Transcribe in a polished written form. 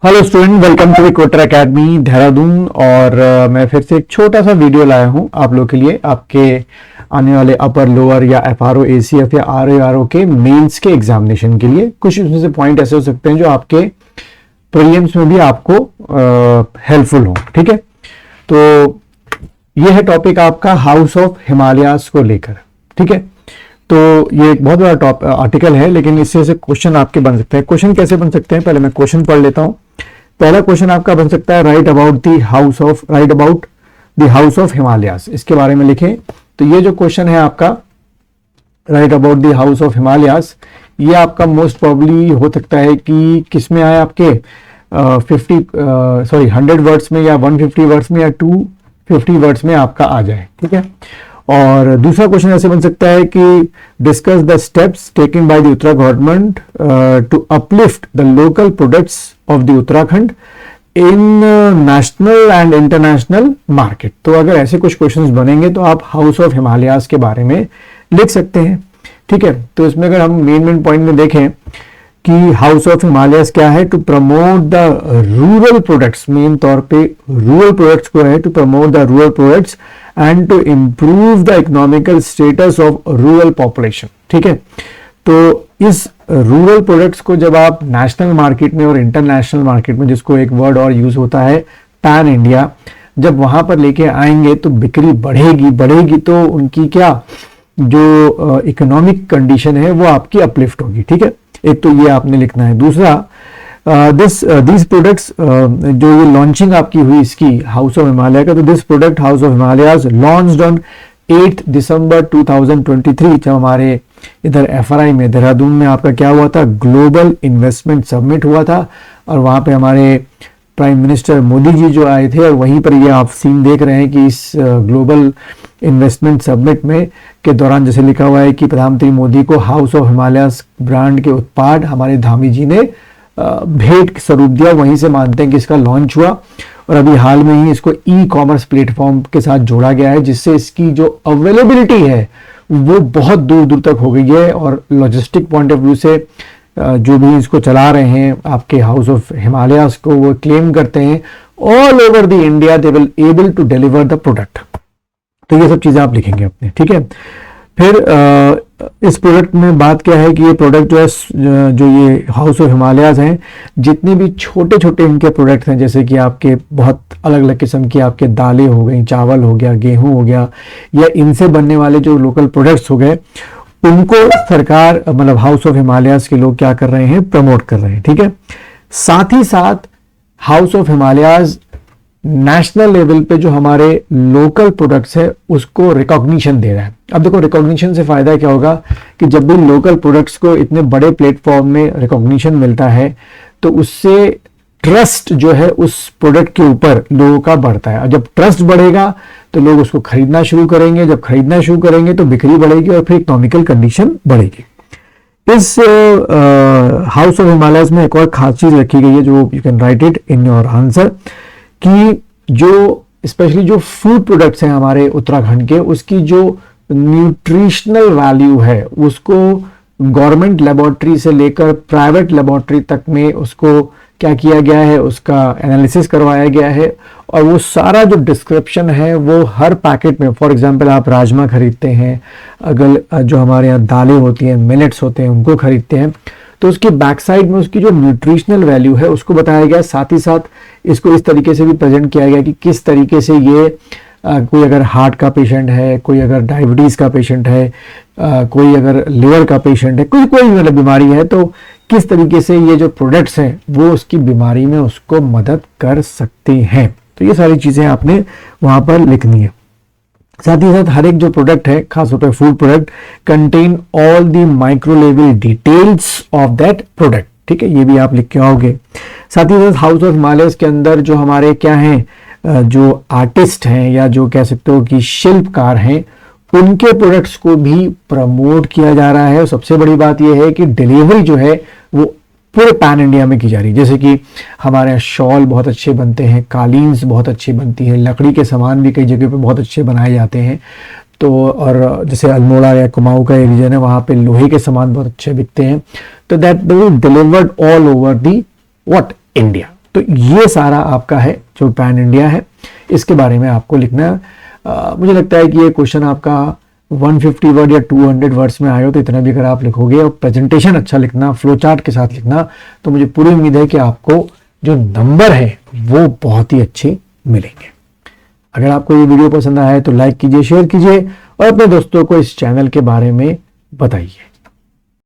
Hello student, welcome to equator academy Dehradun. और मैं फिर से एक छोटा सा वीडियो लाया हूँ आप लोग के लिए, आपके आने वाले अपर लोअर या एफआरओ एसीएफ या आरओ के मेंस के एग्जामिनेशन के लिए। कुछ उसमें से पॉइंट ऐसे हो सकते हैं जो आपके प्रीलिम्स में भी आपको हेल्पफुल हो। ठीक है, तो ये है टॉपिक आपका हाउस ऑफ हिमालयाज को लेकर। ठीक है, तो ये एक बहुत बड़ा आर्टिकल है, लेकिन इससे से क्वेश्चन आपके बन सकते हैं। क्वेश्चन कैसे बन सकते हैं, पहले मैं क्वेश्चन पढ़ लेता हूं। पहला क्वेश्चन आपका बन सकता है right about the house of Himalayas. इसके बारे में लिखें। तो ये जो क्वेश्चन है आपका right about the house of Himalayas, ये आपका मोस्ट प्रोबेबली हो सकता है कि किस में आए आपके 100 वर्ड्स में या 150 वर्ड्स में या 250 वर्ड्स में आपका आ जाए। ठीक है, और दूसरा क्वेश्चन ऐसे बन सकता है कि discuss the steps taken by the Uttarakhand government to uplift the local products of the Uttarakhand in national and international market. तो अगर ऐसे कुछ क्वेश्चंस बनेंगे तो आप हाउस ऑफ हिमालयाज के बारे में लिख सकते हैं। ठीक है, तो इसमें अगर हम मेन पॉइंट में देखें कि हाउस ऑफ हिमालयाज क्या है, to promote the rural products, main तौर पे रूरल प्रोडक्ट्स को है, to promote the rural products and to improve the economical status of rural population. ठीक है, तो इस रूरल प्रोडक्ट्स को जब आप नेशनल मार्केट में और इंटरनेशनल मार्केट में, जिसको एक वर्ड और यूज होता है पैन इंडिया, जब वहां पर लेके आएंगे तो बिक्री बढ़ेगी तो उनकी क्या जो इकोनॉमिक कंडीशन है वो आपकी अपलिफ्ट होगी। ठीक है, एक तो ये आपने लिखना है। दूसरा दिस प्रोडक्ट्स, जो ये लॉन्चिंग आपकी हुई इसकी हाउस ऑफ हिमालय का, तो this product house of Himalayas launched on 8 दिसंबर 2023, जब हमारे इधर एफआरआई में देहरादून में आपका क्या हुआ था, ग्लोबल इन्वेस्टमेंट समिट हुआ था। और वहां पे हमारे प्राइम मिनिस्टर मोदी जी जो आए थे, और वहीं पर ये आप सीन देख रहे हैं कि इस ग्लोबल इन्वेस्टमेंट समिट में के दौरान जैसे लिखा हुआ है कि प्रधानमंत्री मोदी को हाउस ऑफ हिमालयाज ब्रांड के उत्पाद हमारे धामी जी ने भेंट स्वरूप दिया। वहीं से मानते हैं कि इसका लॉन्च हुआ, और अभी हाल में ही इसको ई कॉमर्स प्लेटफॉर्म के साथ जोड़ा गया है, जिससे इसकी जो अवेलेबिलिटी है वो बहुत दूर दूर तक हो गई है। और लॉजिस्टिक पॉइंट ऑफ व्यू से जो भी इसको चला रहे हैं आपके हाउस ऑफ हिमालयाज को, वो क्लेम करते हैं all over the India they will able to deliver the product. तो ये सब चीजें आप लिखेंगे अपने। ठीक है, फिर इस प्रोडक्ट में बात क्या है कि ये प्रोडक्ट जो है, जो ये हाउस ऑफ हिमालयाज हैं, जितने भी छोटे छोटे इनके प्रोडक्ट्स हैं, जैसे कि आपके बहुत अलग अलग किस्म की आपके दालें हो गई, चावल हो गया, गेहूं हो गया, या इनसे बनने वाले जो लोकल प्रोडक्ट्स हो गए, उनको सरकार मतलब हाउस ऑफ हिमालयाज के लोग क्या कर रहे हैं, प्रमोट कर रहे हैं। ठीक है, साथ ही साथ house of Himalayas national level पे जो हमारे लोकल प्रोडक्ट्स है उसको रिकॉग्निशन दे रहा है। अब देखो, रिकॉग्निशन से फायदा क्या होगा कि जब भी लोकल प्रोडक्ट्स को इतने बड़े प्लेटफॉर्म में रिकॉग्निशन मिलता है तो उससे ट्रस्ट जो है उस प्रोडक्ट के ऊपर लोगों का बढ़ता है। और जब ट्रस्ट बढ़ेगा तो लोग उसको खरीदना शुरू करेंगे, जब खरीदना शुरू करेंगे तो बिक्री बढ़ेगी और फिर इकोनॉमिकल कंडीशन बढ़ेगी। इस हाउस ऑफ हिमालयाज में एक और खास चीज रखी गई है, जो you can write it in your answer, कि जो स्पेशली जो फूड प्रोडक्ट्स हैं हमारे उत्तराखंड के, उसकी जो न्यूट्रिशनल वैल्यू है उसको गवर्नमेंट लेबोरेटरी से लेकर प्राइवेट लेबोरेटरी तक में उसको क्या किया गया है, उसका एनालिसिस करवाया गया है। और वो सारा जो डिस्क्रिप्शन है वो हर पैकेट में, फॉर एग्जांपल आप राजमा खरीदते हैं, अगर जो हमारे यहाँ दालें होती हैं, मिलेट्स होते हैं, उनको खरीदते हैं, तो उसकी बैक साइड में उसकी जो न्यूट्रिशनल वैल्यू है उसको बताया गया। साथ ही साथ इसको इस तरीके से भी प्रेजेंट किया गया कि किस तरीके से ये कोई अगर हार्ट का पेशेंट है, कोई अगर डायबिटीज का पेशेंट है, कोई अगर लिवर का पेशेंट है, कोई मतलब बीमारी है, तो किस तरीके से ये जो प्रोडक्ट्स हैं वो उसकी बीमारी में उसको मदद कर सकते हैं। तो ये सारी चीजें आपने वहां पर लिखनी है। साथ ही साथ हर एक जो प्रोडक्ट है, खासतौर पर food product, contain all the micro level details of that product. ठीक है, ये भी आप लिख के आओगे। साथ ही साथ हाउस ऑफ हिमालयाज के अंदर जो हमारे क्या हैं, जो आर्टिस्ट हैं या जो कह सकते हो कि शिल्पकार हैं, उनके प्रोडक्ट्स को भी प्रमोट किया जा रहा है। और सबसे बड़ी बात यह है कि डिलीवरी जो है वो पूरे पैन इंडिया में की जा रही है। जैसे कि हमारे यहाँ शॉल बहुत अच्छे बनते हैं, कालीन्स बहुत अच्छी बनती है, लकड़ी के सामान भी कई जगह पे बहुत अच्छे बनाए जाते हैं। तो और जैसे अल्मोड़ा या कुमाऊं का रीजन है, वहां पे लोहे के सामान बहुत अच्छे बिकते हैं। तो that will delivered all over the what India. तो ये सारा आपका है जो पैन इंडिया है, इसके बारे में आपको लिखना है। मुझे लगता है कि ये क्वेश्चन आपका 150 वर्ड या 200 वर्ड्स में आए हो तो इतना भी अगर आप लिखोगे और प्रेजेंटेशन अच्छा लिखना, फ्लो चार्ट के साथ लिखना, तो मुझे पूरी उम्मीद है कि आपको जो नंबर है वो बहुत ही अच्छे मिलेंगे। अगर आपको ये वीडियो पसंद आया है तो लाइक कीजिए, शेयर कीजिए और अपने दोस्तों को इस चैनल के बारे में बताइए।